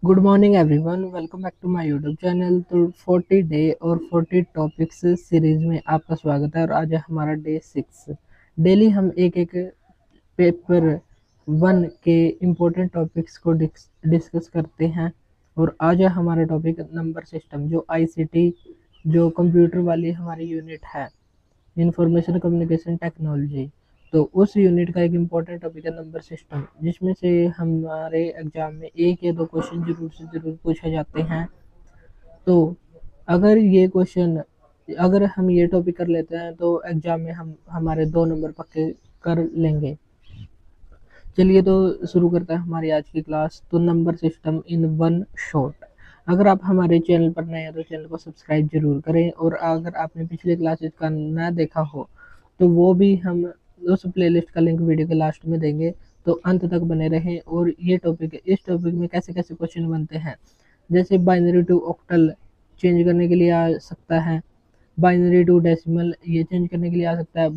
Good morning everyone, welcome back to my YouTube channel. तो 40 day और 40 topics series में आपका स्वागत है और आज है हमारा डे 6। डेली हम एक एक पेपर 1 के इम्पोर्टेंट टॉपिक्स को डिस्कस करते हैं। और आज है हमारा टॉपिक नंबर सिस्टम, जो आईसीटी, जो कंप्यूटर वाली हमारी यूनिट है, इंफॉर्मेशन कम्युनिकेशन टेक्नोलॉजी। तो उस यूनिट का एक इम्पोर्टेंट टॉपिक है नंबर सिस्टम, जिसमें से हमारे एग्जाम में एक या दो क्वेश्चन जरूर से जरूर पूछे जाते हैं। तो अगर ये क्वेश्चन, अगर हम ये टॉपिक कर लेते हैं तो एग्जाम में हम हमारे 2 नंबर पक्के कर लेंगे। चलिए तो शुरू करते हैं हमारी आज की क्लास। तो number system in one shot. अगर आप हमारे चैनल पर नए हैं तो चैनल को सब्सक्राइब जरूर करें, और अगर आपने पिछले क्लासेस का ना देखा हो तो वो भी हम उस प्लेलिस्ट का लिंक वीडियो के लास्ट में देंगे। तो अंत तक बने रहें। और ये टॉपिक, इस टॉपिक में कैसे कैसे क्वेश्चन बनते हैं, जैसे बाइनरी टू ऑक्टल चेंज करने के लिए आ सकता है, बाइनरी टू डेसिमल ये चेंज करने के लिए आ सकता है,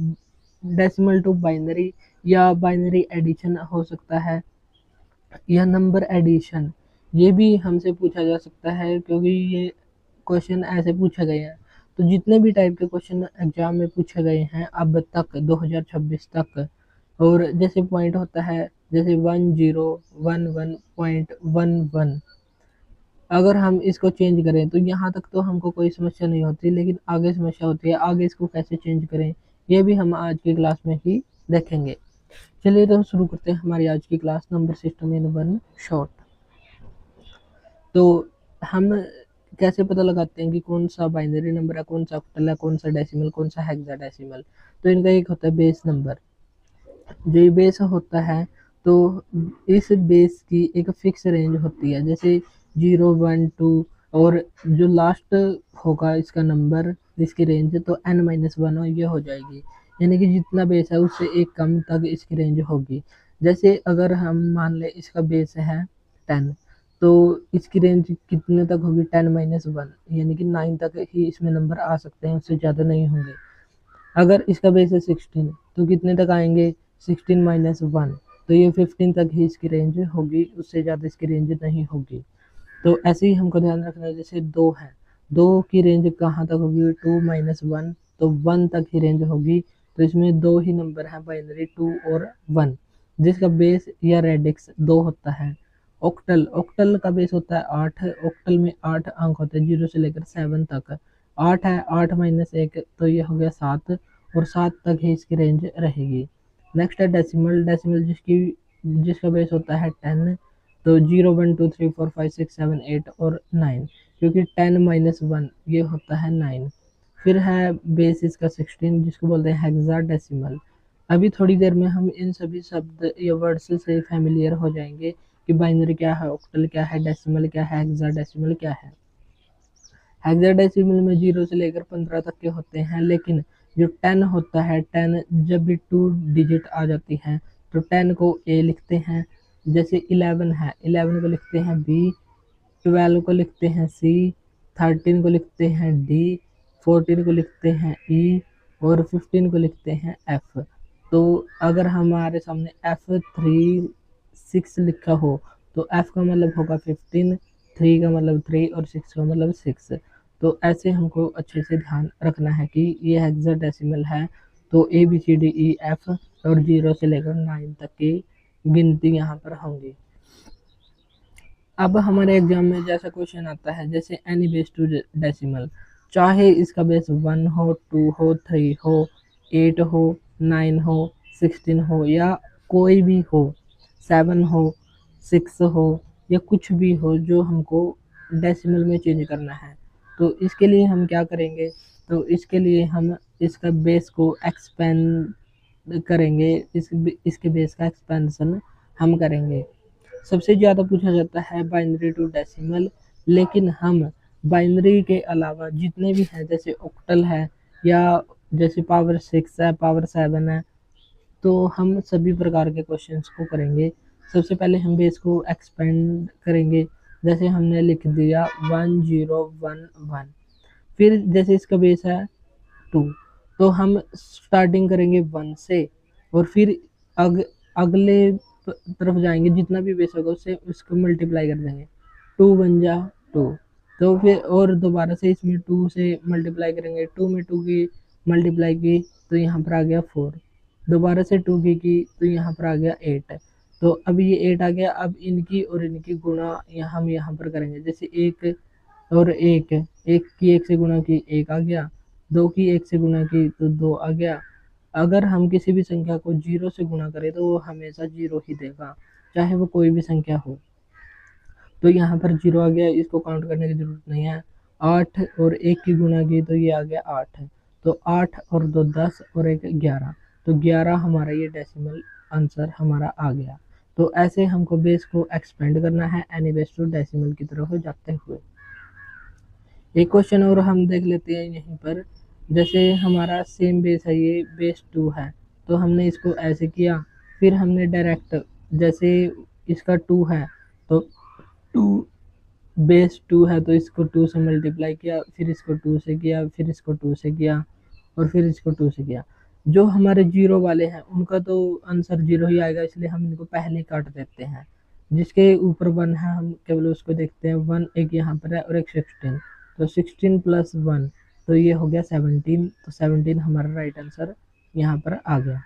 डेसिमल टू बाइनरी या बाइनरी एडिशन हो सकता है, या नंबर एडिशन ये भी हमसे पूछा जा सकता है, क्योंकि ये क्वेश्चन ऐसे पूछे गए हैं। तो जितने भी टाइप के क्वेश्चन एग्जाम में पूछे गए हैं अब तक 2026 तक, और जैसे पॉइंट होता है जैसे 1011.11, अगर हम इसको चेंज करें तो यहाँ तक तो हमको कोई समस्या नहीं होती, लेकिन आगे समस्या होती है। आगे इसको कैसे चेंज करें ये भी हम आज की क्लास में ही देखेंगे। चलिए तो शुरू करते हैं हमारी आज की class, number system in one shot. तो हम कैसे पता लगाते हैं कि कौन सा बाइनरी नंबर है, कौन सा ऑक्टल है, कौन सा डेसिमल, कौन सा हेक्साडेसिमल। तो इनका एक होता है बेस नंबर। जो ये बेस होता है, तो इस बेस की एक फिक्स रेंज होती है, जैसे 0 1 2, और जो लास्ट होगा इसका नंबर, इसकी रेंज तो n-1 ये हो जाएगी। यानी कि जितना बेस है उससे एक कम तक इसकी रेंज होगी। जैसे अगर हम मान लें इसका बेस है 10, तो इसकी रेंज कितने तक होगी, 10-1, यानी कि 9 तक ही इसमें नंबर आ सकते हैं, उससे ज़्यादा नहीं होंगे। अगर इसका बेस है 16, तो कितने तक आएंगे, 16-1, तो ये 15 तक ही इसकी रेंज होगी, उससे ज़्यादा इसकी रेंज नहीं होगी। तो ऐसे ही हमको ध्यान रखना है। जैसे 2 है, 2 की रेंज कहाँ तक होगी, 2-1, तो 1 तक ही रेंज होगी। तो इसमें दो ही नंबर हैं बाइनरी, 2 और 1, जिसका बेस या रेडिक्स 2 होता है। ऑक्टल, ऑक्टल का बेस होता है 8, ऑक्टल में 8 अंक होते हैं 0 से लेकर 7 तक। 8 है, 8-1 तो ये हो गया 7, और 7 तक ही इसकी रेंज रहेगी। नेक्स्ट है डेसिमल, डेसिमल जिसका बेस होता है 10, तो 0 1 2 3 4 5 6 7 8 और 9, क्योंकि 10-1 ये होता है 9। फिर है बेस इसका 16, जिसको बोलते हैं हेक्साडेसिमल। अभी थोड़ी देर में हम इन सभी शब्द या वर्ड्स से फैमिलियर हो जाएंगे कि बाइनरी क्या है, ऑक्टल क्या है, डेसिमल क्या है, हेक्साडेसिमल क्या है। हेक्साडेसिमल में 0 से लेकर 15 तक के होते हैं, लेकिन जो 10 होता है, 10 जब भी 2 डिजिट आ जाती है तो 10 को ए लिखते हैं। जैसे 11 है, 11 को लिखते हैं बी, 12 को लिखते हैं सी, 13 को लिखते हैं डी, 14 को लिखते हैं ई, और 15 को लिखते हैं एफ। तो अगर हमारे सामने F3-6 लिखा हो तो F का मतलब होगा 15, 3 का मतलब 3 और 6 का मतलब 6। तो ऐसे हमको अच्छे से ध्यान रखना है कि ये हेक्साडेसिमल है। तो ABCDEF और 0 से लेकर 9 तक की गिनती यहाँ पर होंगी। अब हमारे एग्जाम में जैसा क्वेश्चन आता है, जैसे एनी बेस टू डेसिमल, चाहे इसका बेस 1 हो, 2 हो, 3 हो, 8 हो, 9 हो, 16 हो, या कोई भी हो, 7 हो, 6 हो, या कुछ भी हो जो हमको डेसिमल में चेंज करना है। तो इसके लिए हम क्या करेंगे, तो इसके लिए हम इसका बेस को एक्सपेंड करेंगे, इसके बेस का एक्सपेंशन हम करेंगे। सबसे ज़्यादा पूछा जाता है बाइनरी टू डेसिमल, लेकिन हम बाइनरी के अलावा जितने भी हैं, जैसे ऑक्टल है, या जैसे पावर 6 है, पावर 7 है, तो हम सभी प्रकार के क्वेश्चंस को करेंगे। सबसे पहले हम बेस को एक्सपेंड करेंगे, जैसे हमने लिख दिया 1011। फिर जैसे इसका बेस है 2, तो हम स्टार्टिंग करेंगे 1 से, और फिर अगले तरफ जाएंगे, जितना भी बेस होगा उससे उसको मल्टीप्लाई कर देंगे। 2 बन जा 2। तो फिर और दोबारा से इसमें 2 से मल्टीप्लाई करेंगे, 2 में 2 की मल्टीप्लाई की तो यहाँ पर आ गया 4, दोबारा से 2 की तो यहाँ पर आ गया 8। तो अब ये 8 आ गया। अब इनकी और इनकी गुणा हम यहाँ पर करेंगे, जैसे 1 और 1, 1 की 1 से गुणा की 1 आ गया, 2 की 1 से गुणा की तो 2 आ गया। अगर हम किसी भी संख्या को 0 से गुणा करें तो वो हमेशा 0 ही देगा, चाहे वो कोई भी संख्या हो। तो यहाँ पर 0 आ गया, इसको काउंट करने की जरूरत नहीं है। 8 और 1 की गुणा की तो ये आ गया 8, तो 8 और 2 10 और 1 11, तो 11 हमारा ये डेसिमल आंसर हमारा आ गया। तो ऐसे हमको बेस को एक्सपेंड करना है एनी बेस टू डेसिमल की तरफ जाते हुए। एक क्वेश्चन और हम देख लेते हैं यहीं पर। जैसे हमारा सेम बेस है, ये बेस 2 है, तो हमने इसको ऐसे किया, फिर हमने डायरेक्ट जैसे इसका 2 है तो 2 बेस 2 है तो इसको 2 से मल्टीप्लाई किया, फिर इसको 2 से किया, फिर इसको 2 से किया और फिर इसको 2 से किया। जो हमारे जीरो वाले हैं उनका तो आंसर 0 ही आएगा, इसलिए हम इनको पहले ही काट देते हैं। जिसके ऊपर 1 है हम केवल उसको देखते हैं। 1 एक यहाँ पर है और एक 16, तो 16 प्लस 1 तो ये हो गया 17, तो 17 हमारा राइट आंसर यहाँ पर आ गया।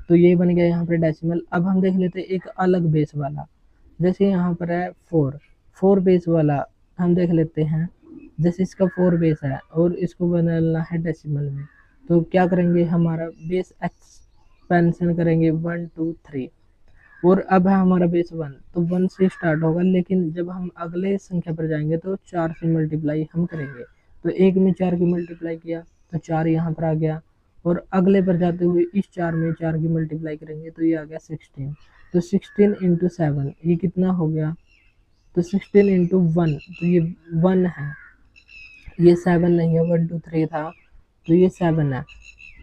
तो ये बन गया यहाँ पर डेसिमल। अब हम देख लेते हैं एक अलग बेस वाला। जैसे यहाँ पर है 4 बेस वाला हम देख लेते हैं। जैसे इसका 4 बेस है और इसको बदलना है डेसिमल में, तो क्या करेंगे, हमारा बेस एक्सपेंशन करेंगे 1 2 3। और अब है हमारा बेस 1, तो 1 से स्टार्ट होगा, लेकिन जब हम अगले संख्या पर जाएंगे तो 4 से मल्टीप्लाई हम करेंगे। तो 1 में 4 की मल्टीप्लाई किया तो 4 यहाँ पर आ गया, और अगले पर जाते हुए इस 4 में 4 की मल्टीप्लाई करेंगे तो ये आ गया 16। तो 16 इंटू 7 ये कितना हो गया, तो 16 इंटू 1 तो ये 1 है, ये 7 नहीं है, 1 2 3 था तो ये 7 है,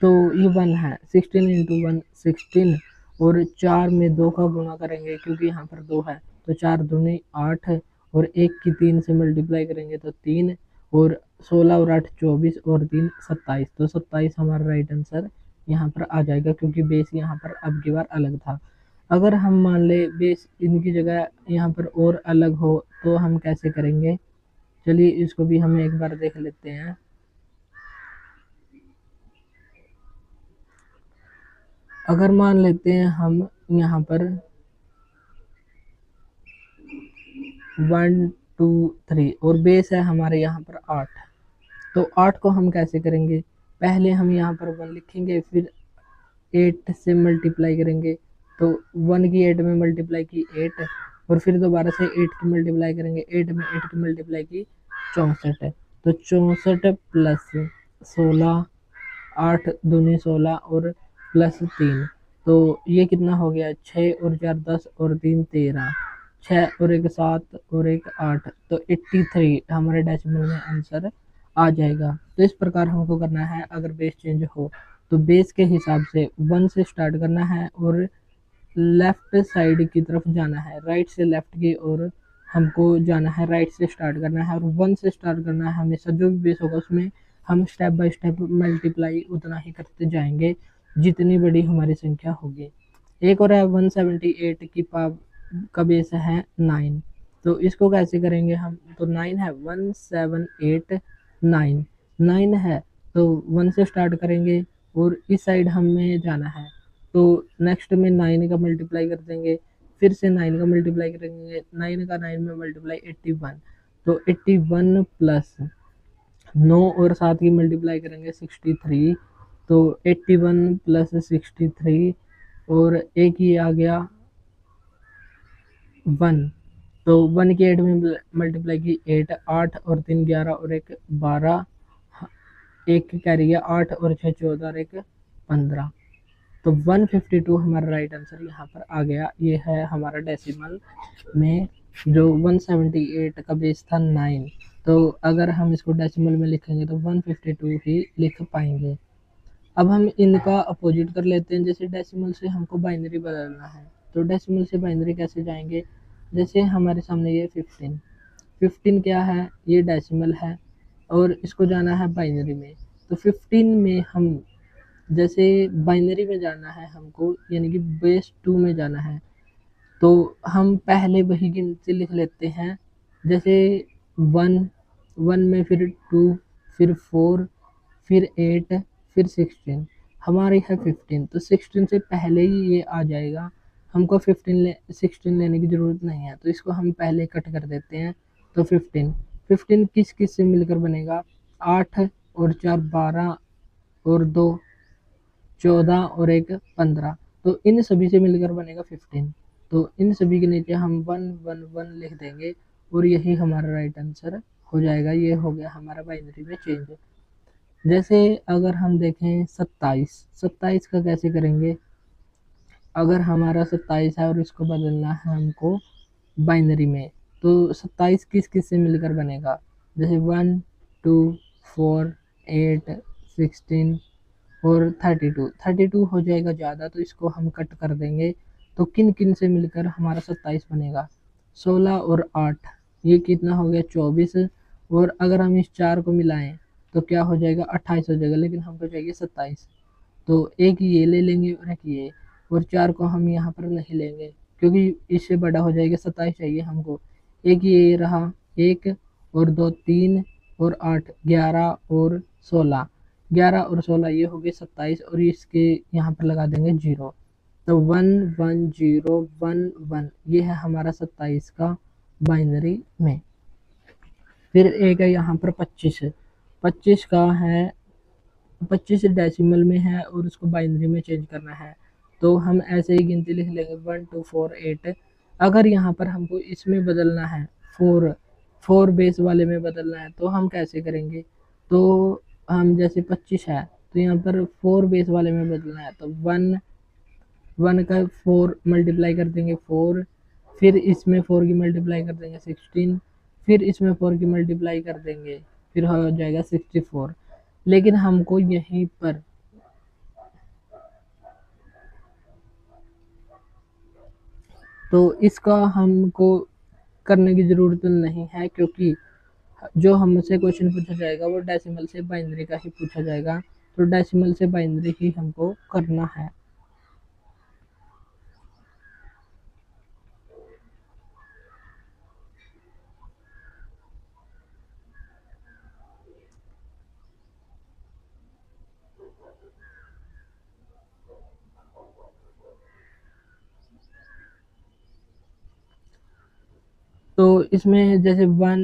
तो ये 1 है। 16 इंटू 1 16, और 4 में 2 का गुणा करेंगे क्योंकि यहाँ पर 2 है, तो 4 दूनी 8, और 1 की 3 से मल्टीप्लाई करेंगे तो 3, और 16 और 8 24 और 3 27, तो 27 हमारा राइट आंसर यहाँ पर आ जाएगा, क्योंकि बेस यहाँ पर अब की बार अलग था। अगर हम मान ले बेस इनकी जगह यहाँ पर और अलग हो तो हम कैसे करेंगे, चलिए इसको भी हम एक बार देख लेते हैं। अगर मान लेते हैं हम यहाँ पर 1 2 3 और बेस है हमारे यहाँ पर 8, तो 8 को हम कैसे करेंगे, पहले हम यहाँ पर 1 लिखेंगे, फिर 8 से मल्टीप्लाई करेंगे, तो 1 की 8 में मल्टीप्लाई की 8, और फिर दोबारा से 8 की मल्टीप्लाई करेंगे, 8 में 8 की मल्टीप्लाई की 64 है, तो 64 प्लस 16, 8 दूनी 16 और प्लस 3, तो ये कितना हो गया, 6 और 4 10 और 3 13, 6 और 1 7 और 1 8, तो 83 हमारे डेसिमल में आंसर आ जाएगा। तो इस प्रकार हमको करना है। अगर बेस चेंज हो तो बेस के हिसाब से 1 से स्टार्ट करना है और लेफ्ट साइड की तरफ जाना है, राइट से लेफ्ट की ओर हमको जाना है, राइट से स्टार्ट करना है, और 1 से स्टार्ट करना है। हमेशा जो भी बेस होगा उसमें हम स्टेप बाय स्टेप मल्टीप्लाई उतना ही करते जाएंगे जितनी बड़ी हमारी संख्या होगी। एक और है 178 की पाव का बेस है 9, तो इसको कैसे करेंगे हम, तो 9 है, 178 9 9 है, तो 1 से स्टार्ट करेंगे और इस साइड हमें जाना है, तो नेक्स्ट में 9 का मल्टीप्लाई कर देंगे, फिर से 9 का मल्टीप्लाई करेंगे, 9 का 9 में मल्टीप्लाई 81, तो 81 प्लस 9 और 7 की मल्टीप्लाई करेंगे 63, तो 81 प्लस 63 और एक ही आ गया 1, तो 1 की 8 में मल्टीप्लाई की 8, 8 और 3 11 और 1 12, एक कैरी गया 8 और 6 14 और 1 15, तो 152 हमारा राइट आंसर यहाँ पर आ गया। ये है हमारा डेसिमल में जो 178 का बेस था 9, तो अगर हम इसको डेसिमल में लिखेंगे तो 152 ही लिख पाएंगे। अब हम इनका अपोजिट कर लेते हैं। जैसे डेसिमल से हमको बाइनरी बदलना है, तो डेसिमल से बाइनरी कैसे जाएंगे, जैसे हमारे सामने ये 15 क्या है, ये डेसिमल है और इसको जाना है बाइनरी में, तो 15 में हम जैसे बाइनरी में जाना है हमको, यानी कि बेस 2 में जाना है, तो हम पहले वही गिनती लिख लेते हैं जैसे 1 में फिर 2, फिर 4, फिर 8, फिर 16, हमारी है 15, तो 16 से पहले ही ये आ जाएगा, हमको 16 लेने की ज़रूरत नहीं है, तो इसको हम पहले कट कर देते हैं। तो 15 किस किस से मिलकर बनेगा, 8 और 4 12 और 2 14 और 1 15, तो इन सभी से मिलकर बनेगा 15। तो इन सभी के नीचे हम 1 1 1 लिख देंगे और यही हमारा राइट आंसर हो जाएगा। ये हो गया हमारा बाइनरी में चेंज। जैसे अगर हम देखें 27 का कैसे करेंगे, अगर हमारा 27 है और इसको बदलना है हमको बाइनरी में, तो 27 किस किस से मिलकर बनेगा, जैसे 1 2 4 8 16 और 32 हो जाएगा ज़्यादा, तो इसको हम कट कर देंगे। तो किन किन से मिलकर हमारा 27 बनेगा, 16 और 8, ये कितना हो गया 24, और अगर हम इस 4 को मिलाएं तो क्या हो जाएगा 28 हो जाएगा, लेकिन हमको चाहिए 27, तो एक ये ले लेंगे और एक ये, और 4 को हम यहाँ पर नहीं लेंगे क्योंकि इससे बड़ा हो जाएगा, 27 चाहिए हमको। एक ये रहा, एक और 2 3 और 8 11 और 16, 11 और 16 ये हो गए 27, और इसके यहाँ पर लगा देंगे 0, तो 1 1 0 1 1, ये है हमारा 27 का बाइनरी में। फिर एक है यहाँ पर 25 का है, 25 डेसिमल में है और उसको बाइनरी में चेंज करना है, तो हम ऐसे ही गिनती लिख लेंगे 1 2 4 8। अगर यहाँ पर हमको इसमें बदलना है, फोर बेस वाले में बदलना है, तो हम कैसे करेंगे, तो हम जैसे 25 है तो यहाँ पर 4 बेस वाले में बदलना है, तो 1 का 4 मल्टीप्लाई कर देंगे 4, फिर इसमें 4 की मल्टीप्लाई कर देंगे 16, फिर इसमें 4 की मल्टीप्लाई कर देंगे, फिर हो जाएगा 64। लेकिन हमको यहीं पर तो इसका हमको करने की ज़रूरत नहीं है, क्योंकि जो हमसे क्वेश्चन पूछा जाएगा वो डेसिमल से बाइनरी का ही पूछा जाएगा, तो डेसिमल से बाइनरी ही हमको करना है। तो इसमें जैसे 1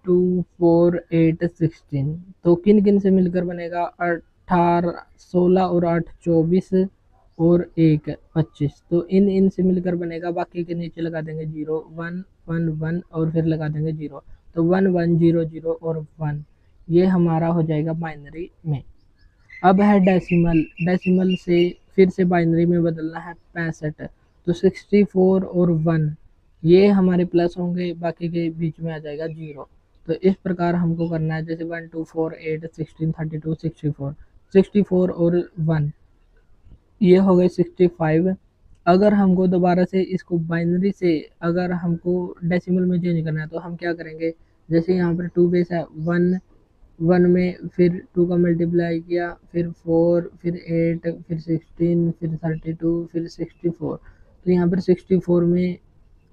2 4 8 16, तो किन किन से मिलकर बनेगा, 18 16 और 8 24 और 1 25, तो इन से मिलकर बनेगा। बाकी के नीचे लगा देंगे 0 1 1 1 और फिर लगा देंगे 0, तो 1 1 0 0 और 1, ये हमारा हो जाएगा बाइनरी में। अब है डेसिमल से फिर से बाइनरी में बदलना है 65, तो 64 और 1 ये हमारे प्लस होंगे, बाकी के बीच में आ जाएगा 0। तो इस प्रकार हमको करना है, जैसे 1 2 4 8 16 32 64 और 1 ये हो गए 65। अगर हमको दोबारा से इसको बाइनरी से अगर हमको डेसिमल में चेंज करना है, तो हम क्या करेंगे, जैसे यहाँ पर 2 बेस है, 1 में फिर 2 का मल्टीप्लाई किया, फिर 4, फिर 8, फिर 16, फिर 32, फिर 64, तो यहाँ पर 64 में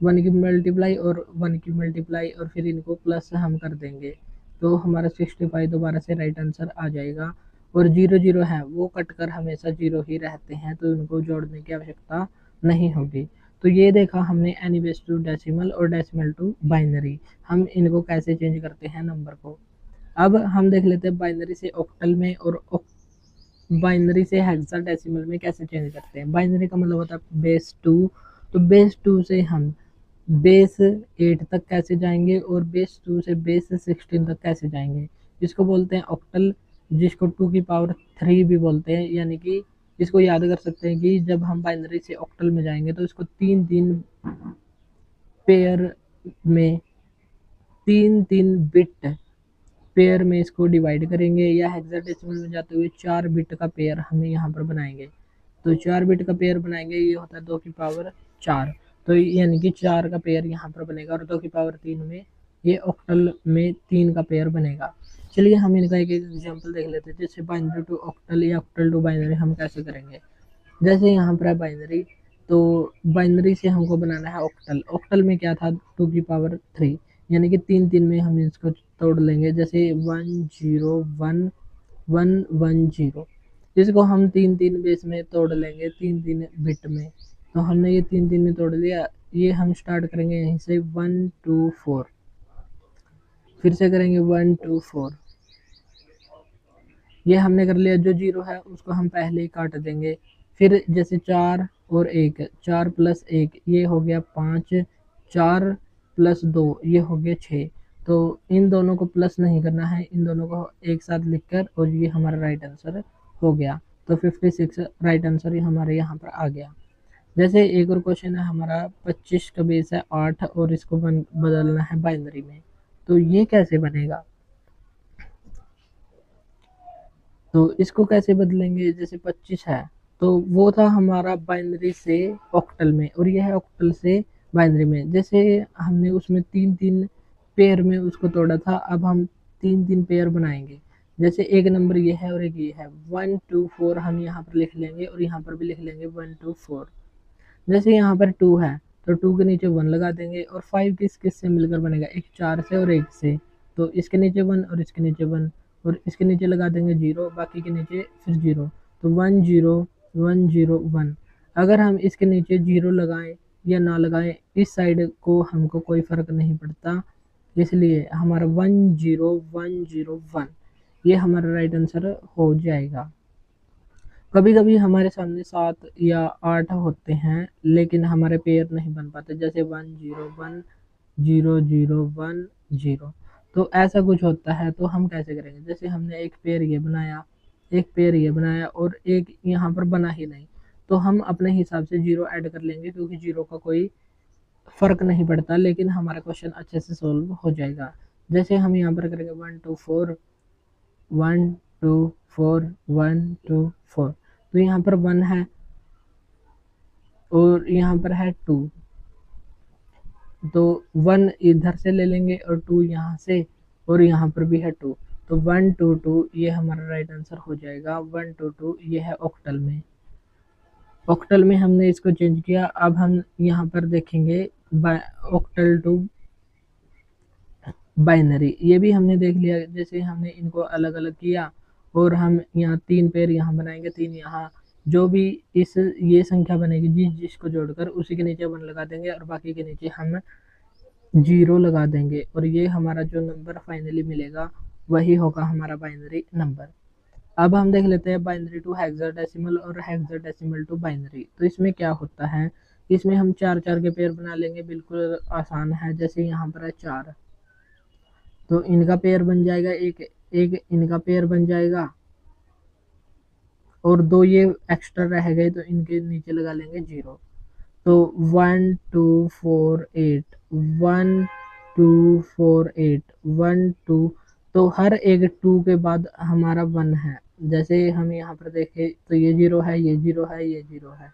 1 की मल्टीप्लाई और 1 की मल्टीप्लाई और फिर इनको प्लस हम कर देंगे, तो हमारा 65 दोबारा से राइट आंसर आ जाएगा। और 0 0 है वो कट कर हमेशा 0 ही रहते हैं, तो उनको जोड़ने की आवश्यकता नहीं होगी। तो ये देखा हमने एनी बेस टू डेसिमल और डेसिमल टू बाइनरी, हम इनको कैसे चेंज करते हैं नंबर को। अब हम देख लेते हैं बाइनरी से ऑक्टल में और बाइनरी से हेक्साडेसिमल में कैसे चेंज करते हैं। बाइनरी का मतलब होता है बेस 2, तो बेस 2 से हम बेस 8 तक कैसे जाएंगे और बेस 2 से बेस 16 तक कैसे जाएंगे। इसको बोलते हैं ऑक्टल, जिसको 2 की पावर 3 भी बोलते हैं, यानी कि इसको याद कर सकते हैं कि जब हम बाइनरी से ऑक्टल में जाएंगे तो इसको 3 पेयर में 3 बिट पेयर में इसको डिवाइड करेंगे, या हेक्साडेसिमल में जाते हुए 4 बिट का पेयर हमें यहाँ पर बनाएंगे। तो 4 बिट का पेयर बनाएंगे, ये होता है 2 की पावर 4, तो यानी कि 4 का पेयर यहाँ पर बनेगा, और 2 की पावर 3 में ये ऑक्टल में 3 का पेयर बनेगा। चलिए हम इनका एक एग्जाम्पल देख लेते हैं, जैसे बाइनरी टू ऑक्टल या ऑक्टल टू बाइनरी हम कैसे करेंगे। जैसे यहाँ पर है बाइनरी, तो बाइनरी से हमको बनाना है ऑक्टल। ऑक्टल में क्या था, 2 की पावर 3, यानी कि 3-3 में हम इसको तोड़ लेंगे। जैसे 101-110, इसको हम 3-3 बेस में तोड़ लेंगे, 3-3 बिट में। तो हमने ये 3-3 में तोड़ लिया। ये हम स्टार्ट करेंगे यहीं से 124, फिर से करेंगे 124, ये हमने कर लिया। जो 0 है उसको हम पहले ही काट देंगे। फिर जैसे 4 और 1, 4 + 1 ये हो गया 5, 4 + 2 ये हो गया 6। तो इन दोनों को प्लस नहीं करना है, इन दोनों को एक साथ लिखकर, और ये हमारा राइट आंसर हो गया। तो 56 राइट आंसर हमारे यहाँ पर आ गया। जैसे एक और क्वेश्चन है हमारा, 25 का बेस है 8 और इसको बदलना है बाइनरी में, तो ये कैसे बनेगा? तो इसको कैसे बदलेंगे? जैसे 25 है तो वो था हमारा बाइनरी से ऑक्टल में, और यह है ऑक्टल से बाइनरी में। जैसे हमने उसमें 3-3 पेयर में उसको तोड़ा था, अब हम 3-3 पेयर बनाएंगे। जैसे एक नंबर ये है और एक ये है, 1 2 4 हम यहाँ पर लिख लेंगे और यहाँ पर भी लिख लेंगे 1 2 4। जैसे यहाँ पर 2 है तो 2 के नीचे 1 लगा देंगे, और 5 किस किस से मिलकर बनेगा? एक 4 से और 1 से, तो इसके नीचे 1 और इसके नीचे 1, और इसके नीचे लगा देंगे 0, बाकी के नीचे फिर 0, तो 1 0 1 0 1। अगर हम इसके नीचे 0 लगाएं या ना लगाएं, इस साइड को हमको कोई फर्क नहीं पड़ता, इसलिए हमारा 1 0 1 0 1 ये हमारा राइट आंसर हो जाएगा। कभी कभी हमारे सामने 7 या 8 होते हैं लेकिन हमारे पेयर नहीं बन पाते, जैसे 1 0 1 0 0 1 0, तो ऐसा कुछ होता है। तो हम कैसे करेंगे? जैसे हमने एक पेयर ये बनाया, एक पेयर ये बनाया, और एक यहाँ पर बना ही नहीं, तो हम अपने हिसाब से 0 ऐड कर लेंगे, क्योंकि 0 का कोई फर्क नहीं पड़ता, लेकिन हमारा क्वेश्चन अच्छे से सोल्व हो जाएगा। जैसे हम यहाँ पर करेंगे 1 2 4 1 2 4 1 2 4, तो यहाँ पर 1 है और यहाँ पर है 2, तो 1 इधर से ले लेंगे और 2 यहाँ से, और यहाँ पर भी है 2, तो 1 2 2 ये हमारा राइट आंसर हो जाएगा। 1 2 2 ये है ऑक्टल में। ऑक्टल में हमने इसको चेंज किया। अब हम यहाँ पर देखेंगे ऑक्टल टू बाइनरी, ये भी हमने देख लिया। जैसे हमने इनको अलग अलग किया, और हम यहाँ 3 पेयर यहाँ बनाएंगे, 3 यहाँ, जो भी इस ये संख्या बनेगी जिस जिसको जोड़कर उसी के नीचे 1 लगा देंगे, और बाकी के नीचे हम 0 लगा देंगे, और ये हमारा जो नंबर फाइनली मिलेगा वही होगा हमारा बाइनरी नंबर। अब हम देख लेते हैं बाइनरी टू हेक्साडेसिमल और हेक्साडेसिमल टू बाइनरी। तो इसमें क्या होता है, इसमें हम 4-4 के पेयर बना लेंगे, बिल्कुल आसान है। जैसे यहाँ पर है 4, तो इनका पेयर बन जाएगा, एक एक इनका पेयर बन जाएगा, और 2 ये एक्स्ट्रा रह गए तो इनके नीचे लगा लेंगे 0। तो 1 2 4 8 1 2 4 8 1 2, तो हर एक 2 के बाद हमारा 1 है। जैसे हम यहाँ पर देखें तो ये 0 है, ये 0 है, ये 0 है,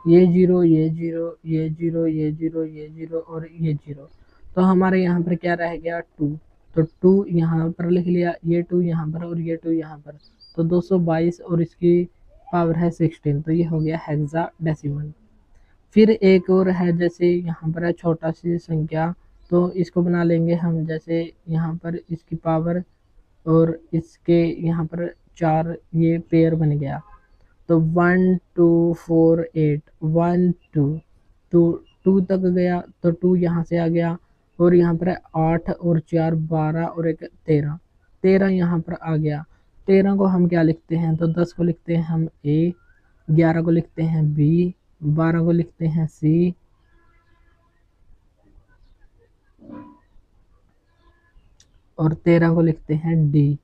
ये 0 ये 0 ये 0 ये 0 ये 0 और ये 0, तो हमारे यहाँ पर क्या रह गया? 2, तो 2 यहाँ पर लिख लिया, ये 2 यहाँ पर और ये 2 यहाँ पर, तो 222, और इसकी पावर है 16, तो ये हो गया हेक्साडेसिमल। फिर एक और है, जैसे यहाँ पर है छोटा सी संख्या, तो इसको बना लेंगे हम। जैसे यहाँ पर इसकी पावर और इसके यहाँ पर 4 ये पेयर बन गया, तो 1 2 4 8 1 2, तो 2 तक गया, तो 2 यहाँ से आ गया, और यहाँ पर 8 और 4 12 और एक 13, 13 यहाँ पर आ गया। 13 को हम क्या लिखते हैं? तो 10 को लिखते हैं हम ए, 11 को लिखते हैं बी, 12 को लिखते हैं सी, और 13 को लिखते हैं डी,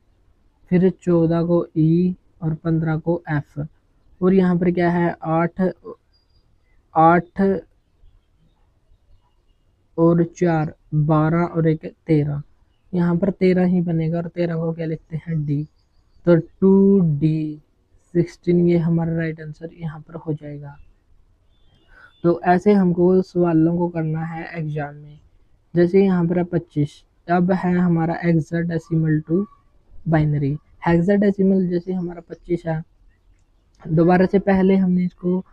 फिर 14 को ई, और 15 को एफ। और यहाँ पर क्या है? 8 8 और 4 12 और एक 13, यहाँ पर 13 ही बनेगा, और 13 को क्या लिखते हैं? डी, तो 2D 16 ये हमारा राइट आंसर यहाँ पर हो जाएगा। तो ऐसे हमको सवालों को करना है एग्जाम में। जैसे यहाँ पर 25, अब है हमारा हेक्साडेसिमल टू बाइनरी। हेक्साडेसिमल जैसे हमारा 25 है, दोबारा से पहले हमने इसको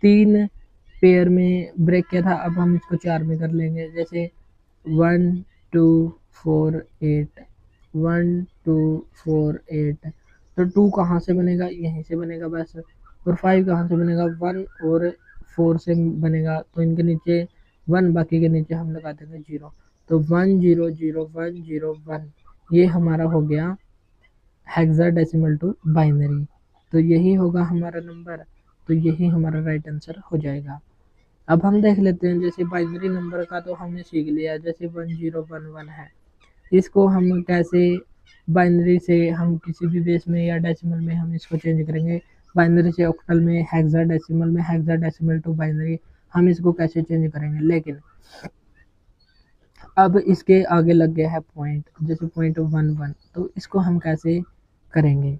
3 पेयर में ब्रेक किया था, अब हम इसको 4 में कर लेंगे। जैसे 1 248, 1248। तो 2 कहाँ से बनेगा, यहीं से बनेगा बस। और 5 कहाँ से बनेगा, 1 और 4 से बनेगा। तो इनके नीचे 1, बाकी के नीचे हम लगा देंगे 0। तो 100101 ये हमारा हो गया हेक्साडेसिमल टू बाइनरी। तो यही होगा हमारा नंबर, तो यही हमारा राइट आंसर हो जाएगा। अब हम देख लेते हैं, जैसे बाइनरी नंबर का तो हमने सीख लिया, जैसे 1011 है, इसको हम कैसे बाइनरी से हम किसी भी बेस में या डेसिमल में हम इसको चेंज करेंगे। बाइनरी से ऑक्टल में, हेक्साडेसिमल में, हेक्साडेसिमल टू बाइनरी हम इसको कैसे चेंज करेंगे। लेकिन अब इसके आगे लग गया है पॉइंट, जैसे .11, तो इसको हम कैसे करेंगे।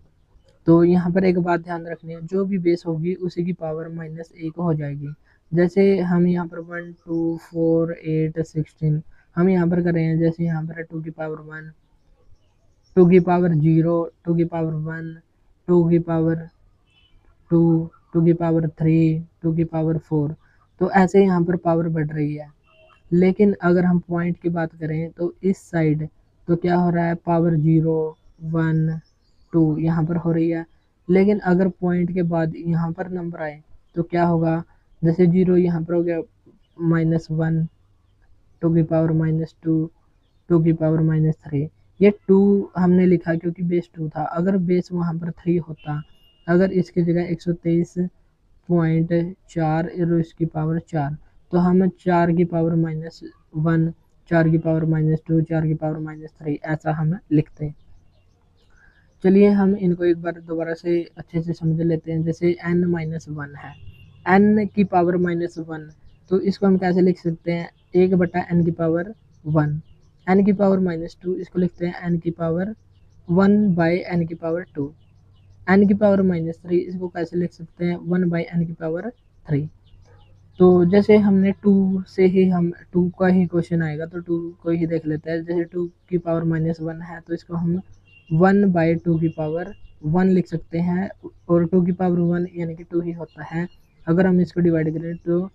तो यहाँ पर एक बात ध्यान रखनी है, जो भी बेस होगी उसी की पावर -1 हो जाएगी। जैसे हम यहाँ पर 1 2 4 8 16 हम यहाँ पर कर रहे हैं, जैसे यहाँ पर 2 की पावर 1, 2 की पावर 0, 2 की पावर 1, 2 की पावर 2, 2 की पावर 3, 2 की पावर 4। तो ऐसे यहाँ पर पावर बढ़ रही है। लेकिन अगर हम पॉइंट की बात करें तो इस साइड तो क्या हो रहा है, पावर 0 1 2 यहाँ पर हो रही है। लेकिन अगर पॉइंट के बाद यहाँ पर नंबर आए तो क्या होगा, जैसे 0 यहाँ पर हो गया -1, 2 की पावर -2, 2 की पावर -3। ये 2 हमने लिखा क्योंकि बेस 2 था। अगर बेस वहाँ पर 3 होता, अगर इसकी जगह 123.4 और इसकी पावर 4, तो हम 4 की पावर -1, 4 की पावर -2, 4 की पावर -3 ऐसा हम लिखते हैं। चलिए हम इनको एक बार दोबारा से अच्छे से समझ लेते हैं। जैसे n-1 है, n की पावर -1, तो इसको हम कैसे लिख सकते हैं, 1/n की पावर 1। n की पावर -2 इसको लिखते हैं n की पावर 1/n की पावर 2। n की पावर -3 इसको कैसे लिख सकते हैं, 1/n की पावर 3। तो जैसे हमने 2 से ही हम 2 का ही क्वेश्चन आएगा, तो 2 को ही देख लेते हैं। जैसे 2 की पावर -1 है, तो इसको हम 1/2 की पावर 1 लिख सकते हैं। और 2 की पावर 1 यानी कि 2 ही होता है। अगर हम इसको डिवाइड करें तो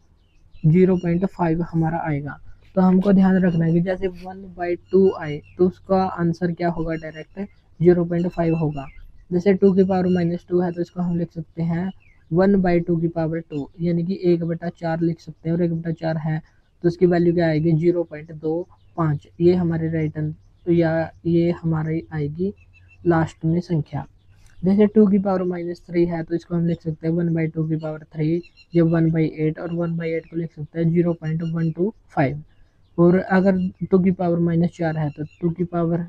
0.5 हमारा आएगा। तो हमको ध्यान रखना है कि जैसे 1/2 आए तो उसका आंसर क्या होगा, डायरेक्ट 0.5 होगा। जैसे 2 की पावर -2 है, तो इसको हम लिख सकते हैं 1/2 की पावर 2, यानी कि 1/4 लिख सकते हैं। और 1/4 है तो उसकी वैल्यू क्या आएगी, 0.25। ये हमारे राइट आंसर, या ये हमारी आएगी लास्ट में संख्या। जैसे 2 की पावर -3 है, तो इसको हम लिख सकते हैं 1/2 की पावर 3, ये 1/8, और 1/8 को लिख सकते हैं 0.125। और अगर 2 की पावर -4 है, तो 2 की पावर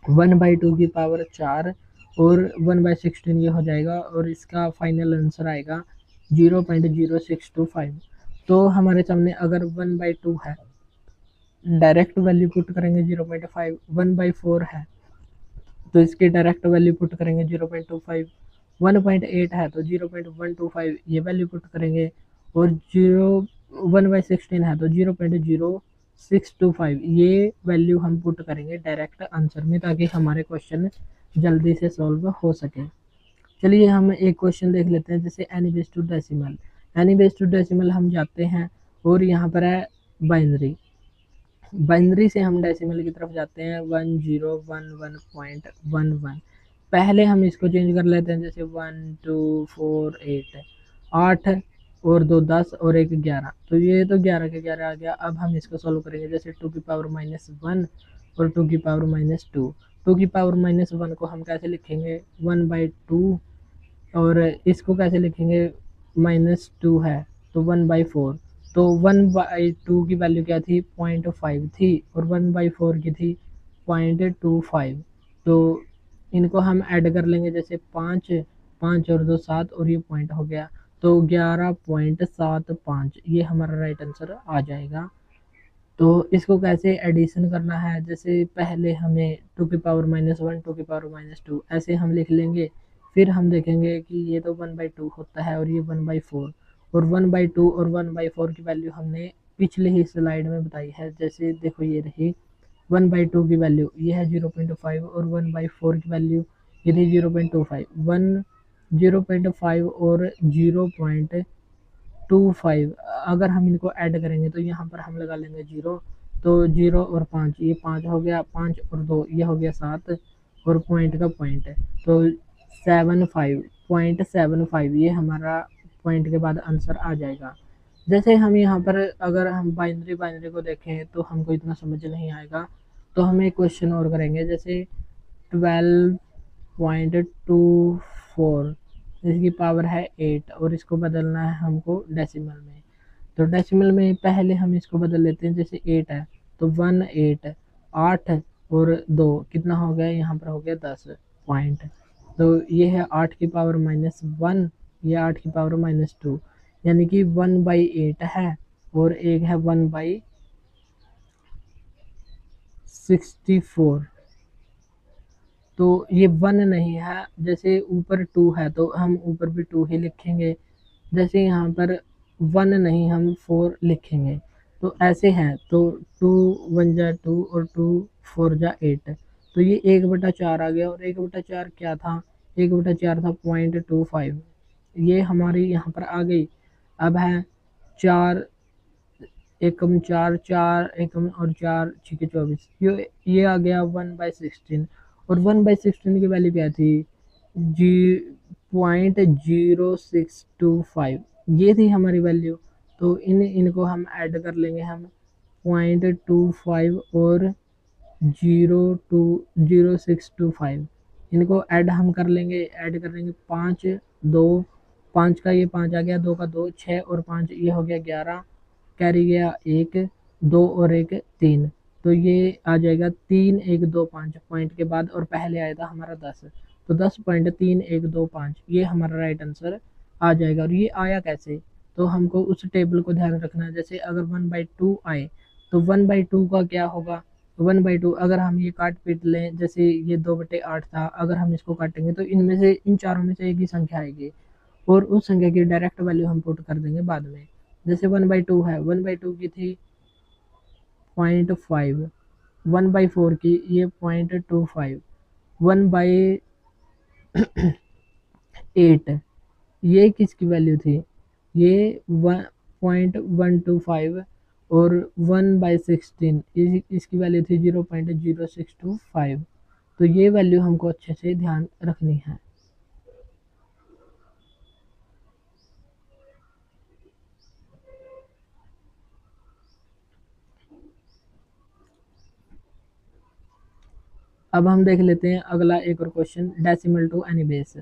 1/2 की पावर 4 और 1/16 ये हो जाएगा। और इसका फाइनल आंसर आएगा 0.0625। तो हमारे सामने अगर 1/2 है, डायरेक्ट वैल्यू पुट करेंगे 0.5। 1/4 है तो इसकी डायरेक्ट वैल्यू पुट करेंगे 0.25। 1.8 है तो 0.125 ये वैल्यू पुट करेंगे। और 1/16 है तो 0.0625 ये वैल्यू हम पुट करेंगे डायरेक्ट आंसर में, ताकि हमारे क्वेश्चन जल्दी से सॉल्व हो सके। चलिए हम एक क्वेश्चन देख लेते हैं, जैसे n/डेसिमल। n/डेसिमल हम जाते हैं और यहाँ पर है बाइनरी। बाइनरी से हम डेसिमल की तरफ जाते हैं, 1011.11। पहले हम इसको चेंज कर लेते हैं, जैसे 1 2 4 8 8 और 2 10 और 1 11। तो ये तो 11 के 11 आ गया। अब हम इसको सॉल्व करेंगे, जैसे 2 की पावर -1 और 2 की पावर -2। 2 की पावर -1 को हम कैसे लिखेंगे, 1/2। और इसको कैसे लिखेंगे, -2 है तो 1/4। तो 1/2 की वैल्यू क्या थी, 0.5 थी, और 1/4 की थी 0.25। तो इनको हम ऐड कर लेंगे, जैसे 5 5 और 2 7 और ये पॉइंट हो गया, तो 11.75 ये हमारा राइट आंसर आ जाएगा। तो इसको कैसे एडिशन करना है, जैसे पहले हमें 2 की पावर -1 2 की पावर -2 ऐसे हम लिख लेंगे। फिर हम देखेंगे कि ये तो 1/2 होता है और ये 1/4। और 1/2 और 1/4 की वैल्यू हमने पिछले ही स्लाइड में बताई है। जैसे देखो ये रही 1/2 की वैल्यू, ये है 0.5, और 1/4 की वैल्यू ये थी 0.25। 0.5 और 0.25 अगर हम इनको ऐड करेंगे तो यहाँ पर हम लगा लेंगे 0। तो 0 और 5, ये 5 हो गया, 5 और 2 ये हो गया 7, और पॉइंट का पॉइंट है तो 75.75 ये हमारा पॉइंट के बाद आंसर आ जाएगा। जैसे हम यहाँ पर अगर हम बाइनरी बाइनरी को देखें तो हमको इतना समझ नहीं आएगा, तो हम एक क्वेश्चन और करेंगे। जैसे 12.24 इसकी पावर है 8 और इसको बदलना है हमको डेसिमल में। तो डेसिमल में पहले हम इसको बदल लेते हैं। जैसे 8 है तो 8, 8 और 2 कितना हो गया, यहाँ पर हो गया 10 पॉइंट। तो ये है 8 की पावर -1, ये 8 की पावर -2, यानी कि 1/8 है, और एक है 1/64। तो ये 1 नहीं है, जैसे ऊपर 2 है तो हम ऊपर भी 2 ही लिखेंगे। जैसे यहाँ पर 1 नहीं, हम 4 लिखेंगे। तो ऐसे हैं, तो 2 1 जा 2 और 2 4 जा 8। तो ये 1/4 आ गया, और 1/4 क्या था, 1/4 था 0.25। ये हमारी यहाँ पर आ गई। अब है 4 एकम 4, 4 एकम और 4 छिके 24, ये आ गया 1/16। और 1/16 की वैल्यू क्या थी, जी 0.0625, ये थी हमारी वैल्यू। तो इनको हम ऐड कर लेंगे, हम 0.25 और 0.0625 इनको ऐड हम कर लेंगे। ऐड कर लेंगे 5 2, 5 का ये 5 आ गया, 2 का 2, 6 और 5 ये हो गया 11, कैरी गया 1, 2 और 1 3। तो ये आ जाएगा 3125 पॉइंट के बाद, और पहले आया था हमारा 10, तो 10.3125 ये हमारा राइट आंसर आ जाएगा। और ये आया कैसे, तो हमको उस टेबल को ध्यान रखना है। जैसे अगर 1/2 आए तो 1/2 का क्या होगा, 1/2 अगर हम ये काट पीट लें, जैसे ये 2/8 था, अगर हम इसको काटेंगे तो इनमें से इन चारों में से एक ही संख्या आएगी, और उस संख्या की डायरेक्ट वैल्यू हम पुट कर देंगे बाद में। जैसे 1/2 है, 1/2 की थी 0.5, 1/4 की ये 0.25, 1/8 ये किसकी वैल्यू थी, ये 0.125, और 1/16 इसकी वैल्यू थी 0.0625। तो ये वैल्यू हमको अच्छे से ध्यान रखनी है। अब हम देख लेते हैं अगला एक और question, decimal to any base.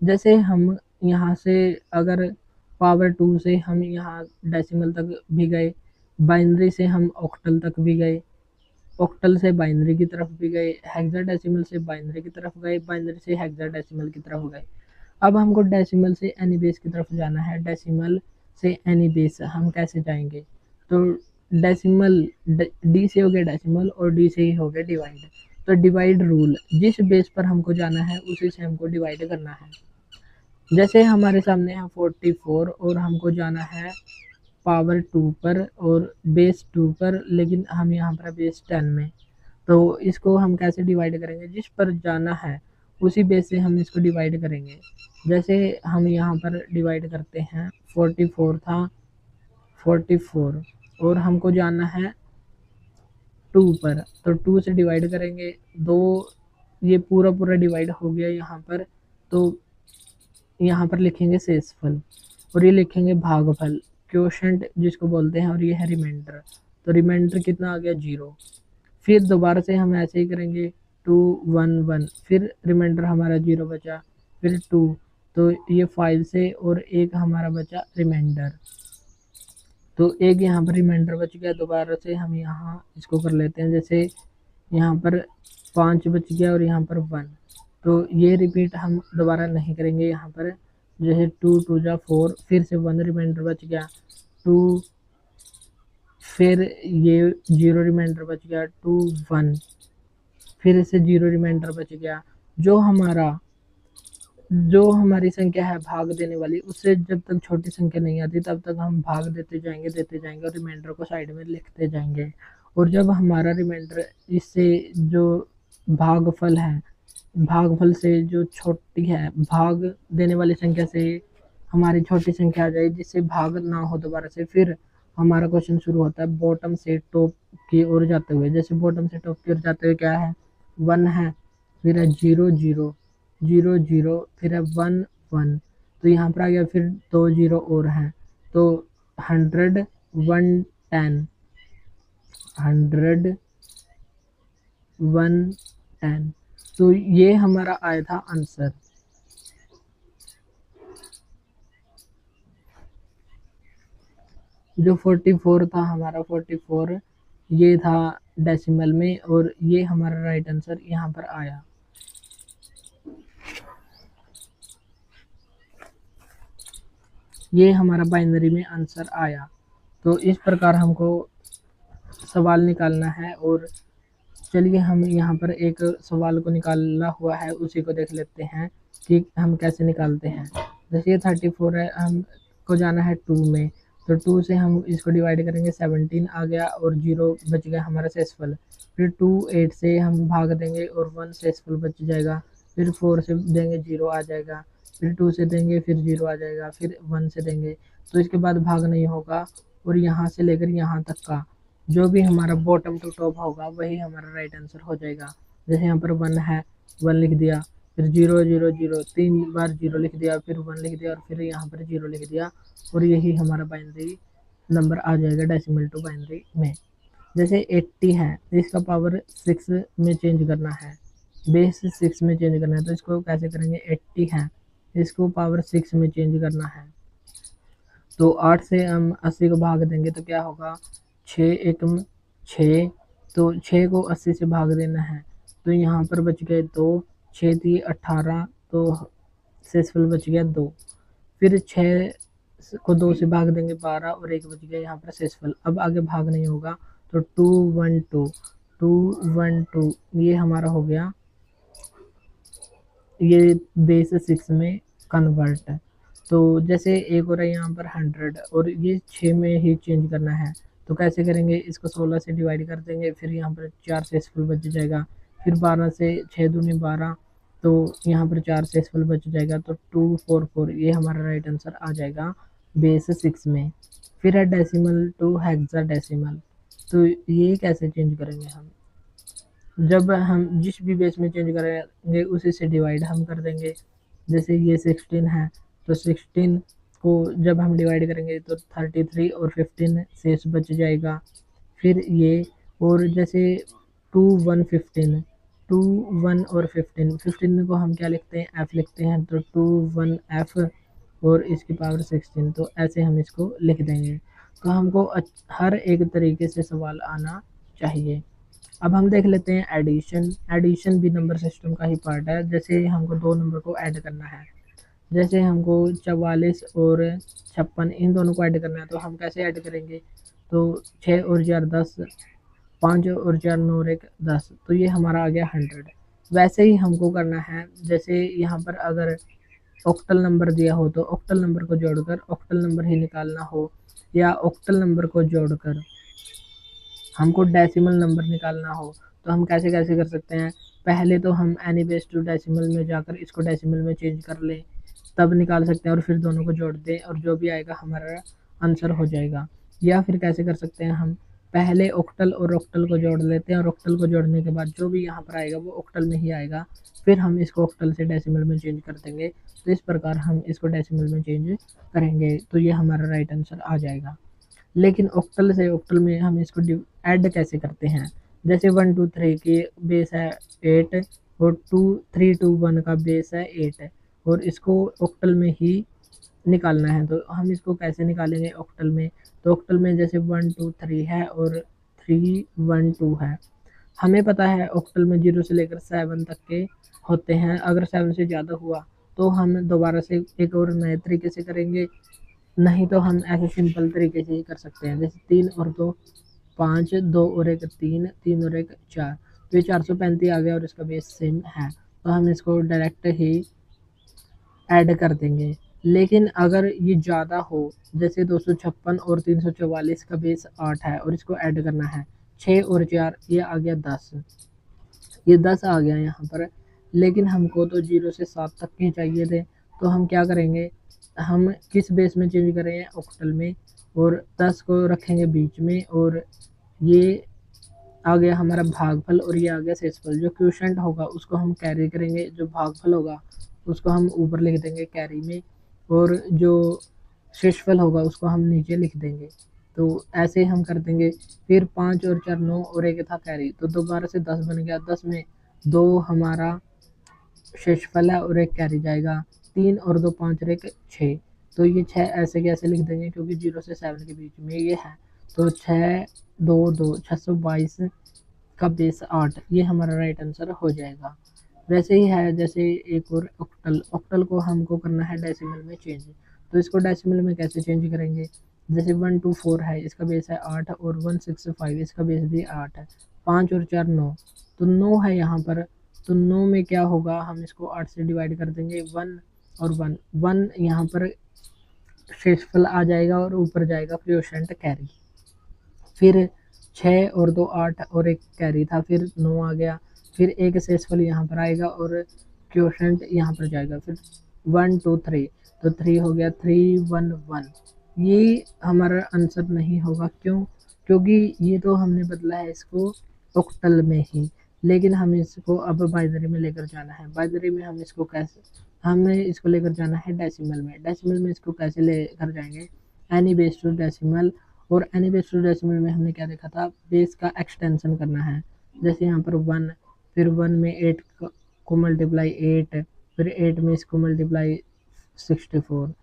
जैसे हम यहाँ से अगर पावर 2 से हम यहाँ डेसिमल तक भी गए, बाइनरी से हम ऑक्टल तक भी गए, ऑक्टल से बाइनरी की तरफ भी गए, हेक्साडेसिमल से बाइनरी की तरफ गए, बाइनरी से हेक्साडेसिमल की तरफ गए। अब हमको डेसिमल से एनी बेस की तरफ जाना है। डेसिमल से एनी बेस हम कैसे जाएंगे, तो डेसिमल डी से हो गया डेसिमल, और डी से ही हो गया डिवाइड। तो डिवाइड रूल, जिस बेस पर हमको जाना है उसी से हमको डिवाइड करना है। जैसे हमारे सामने है 44, और हमको जाना है पावर 2 पर और बेस 2 पर, लेकिन हम यहाँ पर बेस 10 में। तो इसको हम कैसे डिवाइड करेंगे, जिस पर जाना है उसी बेस से हम इसको डिवाइड करेंगे। जैसे हम यहाँ पर डिवाइड करते हैं, 44 था 44, और हमको जाना है 2 पर, तो 2 से डिवाइड करेंगे, 2 ये पूरा पूरा डिवाइड हो गया यहाँ पर। तो यहाँ पर लिखेंगे शेषफल, और ये लिखेंगे भागफल, क्वोशंट जिसको बोलते हैं, और ये है रिमाइंडर। तो रिमाइंडर कितना आ गया 0। फिर दोबारा से हम ऐसे ही करेंगे 2 1 1, फिर रिमाइंडर हमारा 0 बचा, फिर 2, तो ये 5 से, और एक हमारा बचा रिमाइंडर। तो एक यहाँ पर रिमाइंडर बच गया, दोबारा से हम यहाँ इसको कर लेते हैं। जैसे यहाँ पर 5 बच गया, और यहाँ पर 1, तो ये रिपीट हम दोबारा नहीं करेंगे यहाँ पर। जैसे 2 2 जा 4, फिर से 1 रिमाइंडर बच गया, 2, फिर ये 0 रिमाइंडर बच गया, 2 1, फिर से 0 रिमाइंडर बच गया। जो हमारी संख्या है भाग देने वाली, उससे जब तक छोटी संख्या नहीं आती तब तक हम भाग देते जाएंगे, और रिमाइंडर को साइड में लिखते जाएंगे। और जब हमारा रिमाइंडर इससे जो भागफल है, भागफल से जो छोटी है, भाग देने वाली संख्या से हमारी छोटी संख्या आ जाए, जिससे भाग ना हो दोबारा से, फिर हमारा क्वेश्चन शुरू होता है बॉटम से टॉप की ओर जाते हुए। जैसे बॉटम से टॉप की ओर जाते हुए क्या है, 1 है, फिर है 0 0 0 0, फिर है 1 1, तो यहाँ पर आ गया फिर 2 0 और हैं, तो 100 1 10 100 1 10, तो ये हमारा आया था आंसर। जो 44 था हमारा 44, ये था डेसिमल में, और ये हमारा राइट आंसर यहाँ पर आया। ये हमारा बाइनरी में आंसर आया। तो इस प्रकार हमको सवाल निकालना है। और चलिए हम यहाँ पर एक सवाल को निकाला हुआ है, उसी को देख लेते हैं कि हम कैसे निकालते हैं। जैसे ये 34 है, हमको जाना है 2 में, तो 2 से हम इसको डिवाइड करेंगे, 17 आ गया और 0 बच गया हमारा शेषफल। फिर 2 8 से हम भाग देंगे और 1 शेषफल बच जाएगा। फिर 4 से देंगे 0 आ जाएगा, फिर 2 से देंगे फिर 0 आ जाएगा, फिर 1 से देंगे, तो इसके बाद भाग नहीं होगा। और यहाँ से लेकर यहाँ तक का जो भी हमारा बॉटम टू टॉप होगा वही हमारा राइट आंसर हो जाएगा। जैसे यहाँ पर 1 है, 1 लिख दिया, फिर 0 0 0, 3 बार 0 लिख दिया, फिर 1 लिख दिया और फिर यहाँ पर 0 लिख दिया, और यही हमारा बाइनरी नंबर आ जाएगा डेसिमल टू बाइनरी में। जैसे 80 है, इसका पावर 6 में चेंज करना है, बेस 6 में चेंज करना है, तो इसको कैसे करेंगे, 80 है, इसको पावर 6 में चेंज करना है, तो 8 से हम 80 को भाग देंगे तो क्या होगा, 6 1 6, तो 6 को 80 से भाग देना है, तो यहाँ पर बच गए 2, 6 थी 18, तो शेषफल बच गया 2। फिर 6 को 2 से भाग देंगे 12 और 1 बच गया यहाँ पर शेषफल। अब आगे भाग नहीं होगा, तो 2 1 2 2 1 2, ये हमारा हो गया, ये बेस 6 में कन्वर्ट। तो जैसे एक हो रहा है यहाँ पर 100 और ये 6 में ही चेंज करना है, तो कैसे करेंगे, इसको 16 से डिवाइड कर देंगे, फिर यहाँ पर 4 शेषफल बच जाएगा, फिर 12 से 6 दूनी 12, तो यहाँ पर 4 शेषफल बच जाएगा, तो 244 ये हमारा राइट आंसर आ जाएगा बेस 6 में। फिर है डेसिमल टू हेक्साडेसिमल, तो ये कैसे चेंज करेंगे हम, जब हम जिस भी बेस में चेंज करेंगे उसी से डिवाइड हम कर देंगे। जैसे ये 16 है, तो 16 को जब हम डिवाइड करेंगे तो 33 और 15 शेष बच जाएगा। फिर ये, और जैसे 2 1 15, 2 1 और 15, 15 को हम क्या लिखते हैं, एफ लिखते हैं, तो 2 1 एफ और इसकी पावर 16, तो ऐसे हम इसको लिख देंगे। तो हमको हर एक तरीके से सवाल आना चाहिए। अब हम देख लेते हैं एडिशन। एडिशन भी नंबर सिस्टम का ही पार्ट है। जैसे हमको दो नंबर को ऐड करना है, जैसे हमको 44 और 56 इन दोनों को ऐड करना है, तो हम कैसे ऐड करेंगे, तो 6 और 4 10, 5 और 4 9 और 1 10, तो ये हमारा आ गया 100। वैसे ही हमको करना है, जैसे यहाँ पर अगर ऑक्टल नंबर दिया हो तो ऑक्टल नंबर को जोड़कर ऑक्टल नंबर ही निकालना हो, या ऑक्टल नंबर को जोड़कर हमको डेसिमल नंबर निकालना हो, तो हम कैसे कैसे कर सकते हैं। पहले तो हम एनी बेस टू डेसिमल में जाकर इसको डेसिमल में चेंज कर लें, तब निकाल सकते हैं, और फिर दोनों को जोड़ दें और जो भी आएगा हमारा आंसर हो जाएगा। या फिर कैसे कर सकते हैं, हम पहले ऑक्टल और ऑक्टल को जोड़ लेते हैं, और ऑक्टल को जोड़ने के बाद जो भी यहाँ पर आएगा वो ऑक्टल में ही आएगा, फिर हम इसको ऑक्टल से डेसिमल में चेंज कर देंगे। तो इस प्रकार हम इसको डेसिमल में चेंज करेंगे, तो ये हमारा राइट आंसर आ जाएगा। लेकिन ऑक्टल से ऑक्टल में हम इसको ऐड कैसे करते हैं, जैसे 1 2 3 की बेस है 8 और 2 3 2 1 का बेस है 8, और इसको ऑक्टल में ही निकालना है, तो हम इसको कैसे निकालेंगे ऑक्टल में, तो ऑक्टल में जैसे 1 2 3 है और 3 1 2 है, हमें पता है ऑक्टल में 0 से लेकर 7 तक के होते हैं। अगर 7 से ज़्यादा हुआ तो हम दोबारा से एक और नए तरीके से करेंगे, नहीं तो हम ऐसे सिंपल तरीके से ही कर सकते हैं, जैसे 3 और 2 5, 2 और 1 3, 3 और 1 4, तो ये 435 आ गया और इसका बेस सेम है, तो हम इसको डायरेक्ट ही ऐड कर देंगे। लेकिन अगर ये ज़्यादा हो, जैसे 256 और 344 का बेस 8 है और इसको ऐड करना है, 6 और 4 ये आ गया 10, ये 10 आ गया यहाँ पर, लेकिन हमको तो 0 से 7 तक के चाहिए थे, तो हम क्या करेंगे, हम किस बेस में चेंज करें, ऑक्टल में, और 10 को रखेंगे बीच में, और ये आ गया हमारा भागफल और ये आ गया शेषफल। जो क्वोशिएंट होगा उसको हम कैरी करेंगे, जो भागफल होगा उसको हम ऊपर लिख देंगे कैरी में, और जो शेषफल होगा उसको हम नीचे लिख देंगे। तो ऐसे हम कर देंगे। फिर 5 और 4 9 और एक था कैरी, तो दोबारा से 10 बन गया। 10 में 2 हमारा शेषफल है और एक कैरी जाएगा। 3 और 2 5 और एक 6, तो ये 6 ऐसे कैसे लिख देंगे क्योंकि 0 से 7 के बीच में ये है। तो 6 2 2 622 का बेस 8, ये हमारा राइट आंसर हो जाएगा। वैसे ही है जैसे एक और ऑक्टल। ऑक्टल को हमको करना है डेसिमल में चेंज, तो इसको डेसिमल में कैसे चेंज करेंगे? जैसे 124 है, इसका बेस है 8, और 165 इसका बेस भी 8 है। 5 और 4 9, तो 9 है यहाँ पर। तो 9 में क्या होगा, हम इसको 8 से डिवाइड कर देंगे। 1 और 1 1 यहाँ पर शेषफल आ जाएगा और ऊपर जाएगा क्वोशिएंट कैरी। फिर 6 और 2 8 और एक कैरी था, फिर 9 आ गया। फिर एक शेषफल यहाँ पर आएगा और क्वोशिएंट यहाँ पर जाएगा। फिर 1 2 3, तो 3 हो गया। 3 1 1, ये हमारा आंसर नहीं होगा। क्यों? क्योंकि ये तो हमने बदला है इसको ऑक्टल में ही, लेकिन हमें इसको अब बाइनरी में लेकर जाना है। बाइनरी में हम इसको कैसे, हमें इसको लेकर जाना है डेसिमल में। डेसिमल में इसको कैसे लेकर जाएंगे? एनी बेस टू डेसिमल, और एनी बेस टू डेसिमल में हमने क्या देखा था, बेस का एक्सटेंशन करना है। जैसे यहाँ पर 1, फिर 1 में 8 को मल्टीप्लाई 8, फिर 8 में इसको मल्टीप्लाई 64,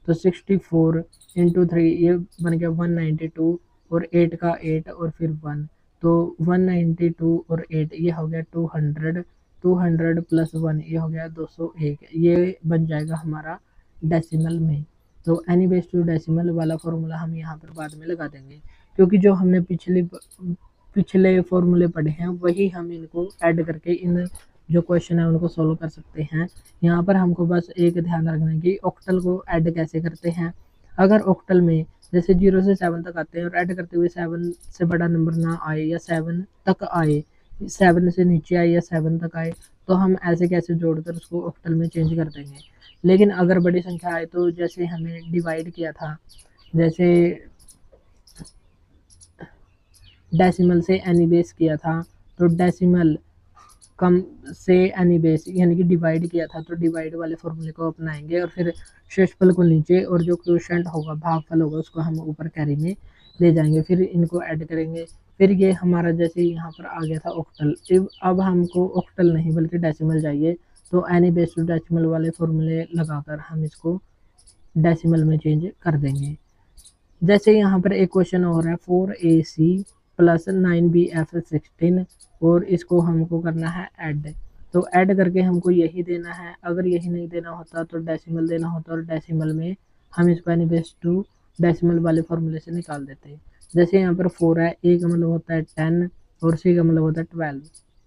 तो 64 इंटू 3 ये बन गया 192, और 8 का 8 और फिर 1, तो 192 और 8 ये हो गया 200, 200 प्लस 1 ये हो गया 201, ये बन जाएगा हमारा डेसिमल में। तो एनी बेस टू डेसिमल वाला फॉर्मूला हम यहाँ पर बाद में लगा देंगे, क्योंकि जो हमने पिछले फॉर्मूले पढ़े हैं वही हम इनको ऐड करके इन जो क्वेश्चन है उनको सोल्व कर सकते हैं। यहाँ पर हमको बस एक ध्यान रखना है कि ऑक्टल को ऐड कैसे करते हैं। अगर ऑक्टल में जैसे 0 से 7 तक आते हैं और ऐड करते हुए 7 से बड़ा नंबर ना आए, या 7 तक आए, 7 से नीचे आए या 7 तक आए, तो हम ऐसे कैसे जोड़कर उसको ऑक्टल में चेंज कर देंगे। लेकिन अगर बड़ी संख्या आए, तो जैसे हमें डिवाइड किया था, जैसे डेसिमल से एनी बेस किया था, तो डेसिमल कम से एनी बेस यानी कि डिवाइड किया था, तो डिवाइड वाले फॉर्मूले को अपनाएंगे, और फिर शेषफल को नीचे और जो क्वोशिएंट होगा भागफल होगा उसको हम ऊपर कैरी में ले जाएंगे। फिर इनको ऐड करेंगे। फिर ये हमारा जैसे यहाँ पर आ गया था ऑक्टल। अब हमको ऑक्टल नहीं बल्कि डेसिमल चाहिए, तो एनी बेस टू डेसिमल वाले फॉर्मूले लगाकर हम इसको डेसिमल में चेंज कर देंगे। जैसे यहाँ पर एक क्वेश्चन और है 4AC प्लस 9BF16, और इसको हमको करना है ऐड। तो ऐड करके हमको यही देना है। अगर यही नहीं देना होता तो डेसिमल देना होता, और डेसिमल में हम इसको एनी बेस टू डेसिमल वाले फॉर्मूले से निकाल देते हैं। जैसे यहाँ पर 4 है, ए का मतलब होता है 10 और सी का मतलब होता है 12,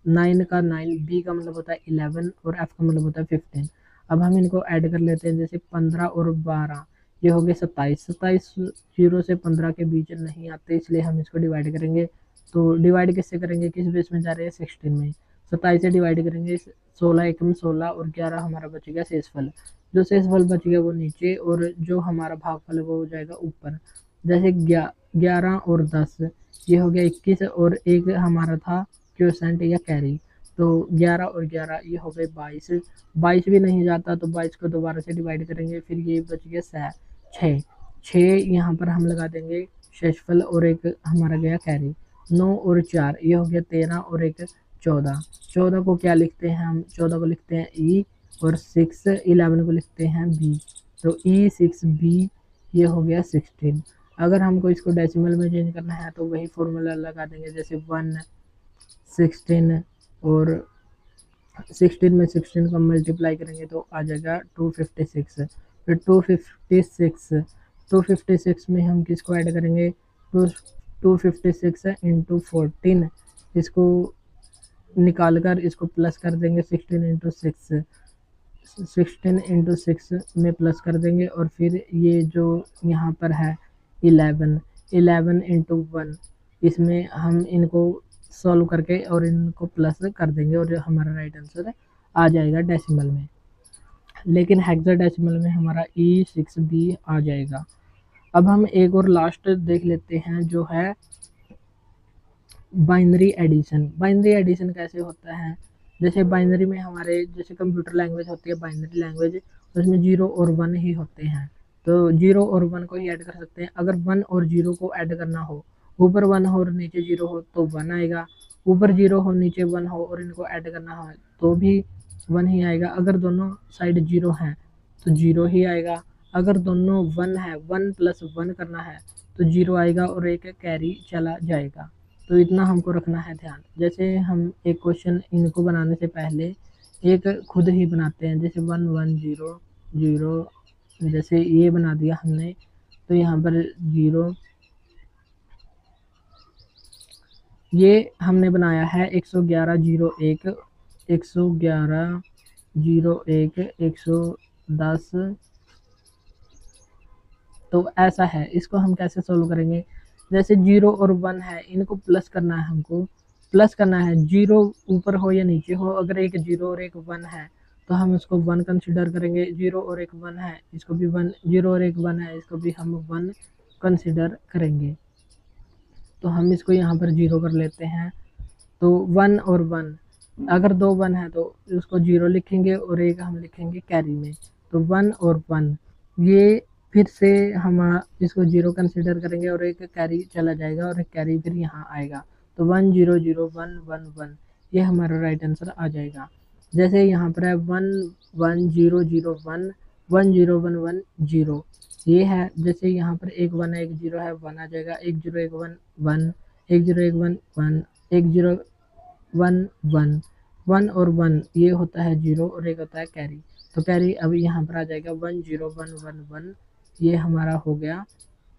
9 का 9, बी का मतलब होता है 11 और एफ का मतलब होता है 15। अब हम इनको ऐड कर लेते हैं। जैसे 15 और 12 ये हो गया 27। 27 0 से 15 के बीच नहीं आते, इसलिए हम इसको डिवाइड करेंगे। तो डिवाइड किससे करेंगे, किस बेस में जा रहे हैं, 16 में। 27 से डिवाइड करेंगे, 16 एक में 16 और 11 हमारा बच गया शेषफल। जो शेषफल बच गया वो नीचे, और जो हमारा भागफल है वो हो जाएगा ऊपर। जैसे 11 और 10 ये हो गया 21, और एक हमारा था क्वोशिएंट या कैरी, तो 11 और 11 ये हो गए 22। 22 भी नहीं जाता, तो 22 को दोबारा से डिवाइड करेंगे, फिर ये बच गया 6। 6 यहाँ पर हम लगा देंगे शेषफल, और एक हमारा गया कैरी। 9 और 4 ये हो गया 13 और एक 14। 14 को क्या लिखते हैं हम, 14 को लिखते हैं ई, और 11 को लिखते हैं बी, तो E6B ये हो गया 16। अगर हमको इसको डेसिमल में चेंज करना है तो वही फॉर्मूला लगा देंगे। जैसे 1 16, और 16 में 16 का मल्टीप्लाई करेंगे तो आ जाएगा 256। फिर 256 में हम किसको ऐड करेंगे, 256 इंटू 14, इसको निकाल कर इसको प्लस कर देंगे। 16 इंटू 6 में प्लस कर देंगे, और फिर ये जो यहाँ पर है 11 इंटू 1, इसमें हम इनको सॉल्व करके और इनको प्लस कर देंगे, और हमारा राइट आंसर आ जाएगा डेसिमल में। लेकिन हेक्साडेसिमल में हमारा E6B आ जाएगा। अब हम एक और लास्ट देख लेते हैं जो है बाइनरी एडिशन। बाइनरी एडिशन कैसे होता है, जैसे बाइनरी में हमारे जैसे कंप्यूटर लैंग्वेज होती है बाइनरी लैंग्वेज, उसमें 0 और 1 ही होते हैं, तो 0 और 1 को ही ऐड कर सकते हैं। अगर 1 और 0 को ऐड करना हो, ऊपर 1 हो और नीचे 0 हो तो 1 आएगा, ऊपर 0 हो नीचे 1 हो और इनको ऐड करना हो तो भी 1 ही आएगा। अगर दोनों साइड 0 हैं तो 0 ही आएगा। अगर दोनों 1 है, 1 प्लस 1 करना है तो 0 आएगा और एक कैरी चला जाएगा। तो इतना हमको रखना है ध्यान। जैसे हम एक क्वेश्चन इनको बनाने से पहले एक खुद ही बनाते हैं, जैसे 1 1 0 0, जैसे ये बना दिया हमने, तो यहाँ पर 0, ये हमने बनाया है 111 01 111 01 110। तो ऐसा है, इसको हम कैसे सोल्व करेंगे, जैसे 0 और 1 है, इनको प्लस करना है, हमको प्लस करना है, 0 ऊपर हो या नीचे हो। अगर एक 0 और एक 1 है तो हम इसको 1 कंसिडर करेंगे, 0 और एक 1 है इसको भी 1, 0 और एक 1 है इसको भी हम 1 कंसिडर करेंगे। तो हम इसको यहाँ पर 0 कर लेते हैं। तो 1 और 1, अगर 2 1 है तो उसको 0 लिखेंगे और एक हम लिखेंगे कैरी में, तो 1 और 1, ये फिर से हम इसको 0 कंसिडर करेंगे और एक कैरी चला जाएगा और एक कैरी फिर यहाँ आएगा, तो 1 0 0 1 1 1, ये हमारा राइट आंसर आ जाएगा। जैसे यहाँ पर है 1 1 0 0 1 1 0 1 1 0, ये है। जैसे यहाँ पर एक 1 है एक 0 है, 1 आ जाएगा, 1 0 1 1 1 1 0 1 1 1 1 0 1 1 1 और 1, ये होता है 0 और एक होता है कैरी, तो कैरी अभी यहाँ पर आ जाएगा 1 0 1 1 1, ये हमारा हो गया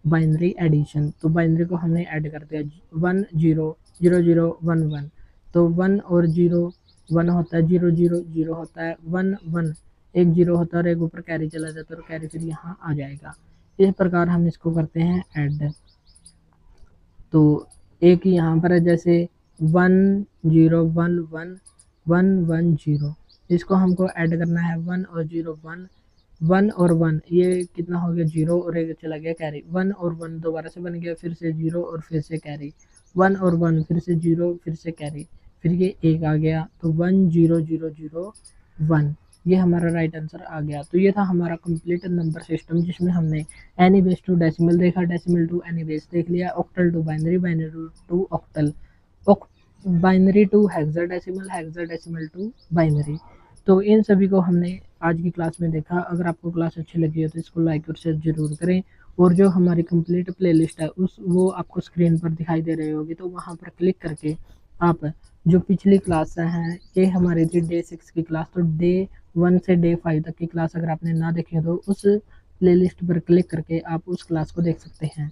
बाइनरी एडिशन। तो बाइनरी को हमने ऐड कर दिया, 1 0 0 0 1 1, तो 1 और 0 1 होता है, 0 0 0 होता है, 1 1 एक 0 होता है और एक ऊपर कैरी चला जाता है और कैरी फिर यहाँ आ जाएगा। इस प्रकार हम इसको करते हैं ऐड। तो एक यहाँ पर है जैसे 1 0 1 1 1 1 0, इसको हमको ऐड करना है, 1 और 0 1 1 और 1, ये कितना हो गया 0 और एक चला गया कैरी, 1 और 1 दोबारा से बन गया, फिर से 0 और फिर से कैरी, 1 और 1 फिर से 0 फिर से कैरी, फिर ये एक आ गया, तो 1 0 0 0 1, ये हमारा राइट आंसर आ गया। तो ये था हमारा कंप्लीट नंबर सिस्टम, जिसमें हमने एनी बेस टू डेसिमल देखा, डेसिमल टू एनी बेस देख लिया, octal to binary, binary to octal, binary to hexadecimal, hexadecimal to binary. तो इन सभी को हमने आज की क्लास में देखा। अगर आपको क्लास अच्छी लगी हो तो इसको लाइक और शेयर जरूर करें, और जो हमारी कंप्लीट प्लेलिस्ट है उस वो आपको स्क्रीन पर दिखाई दे रही होगी, तो वहाँ पर क्लिक करके आप जो पिछली क्लास हैं, ये हमारी थी डे 6 की क्लास, तो डे 1 से डे 5 तक की क्लास अगर आपने ना देखी हो तो उस प्लेलिस्ट पर क्लिक करके आप उस क्लास को देख सकते हैं।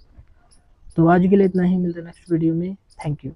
तो आज के लिए इतना ही, मिलते हैं नेक्स्ट वीडियो में। Thank you.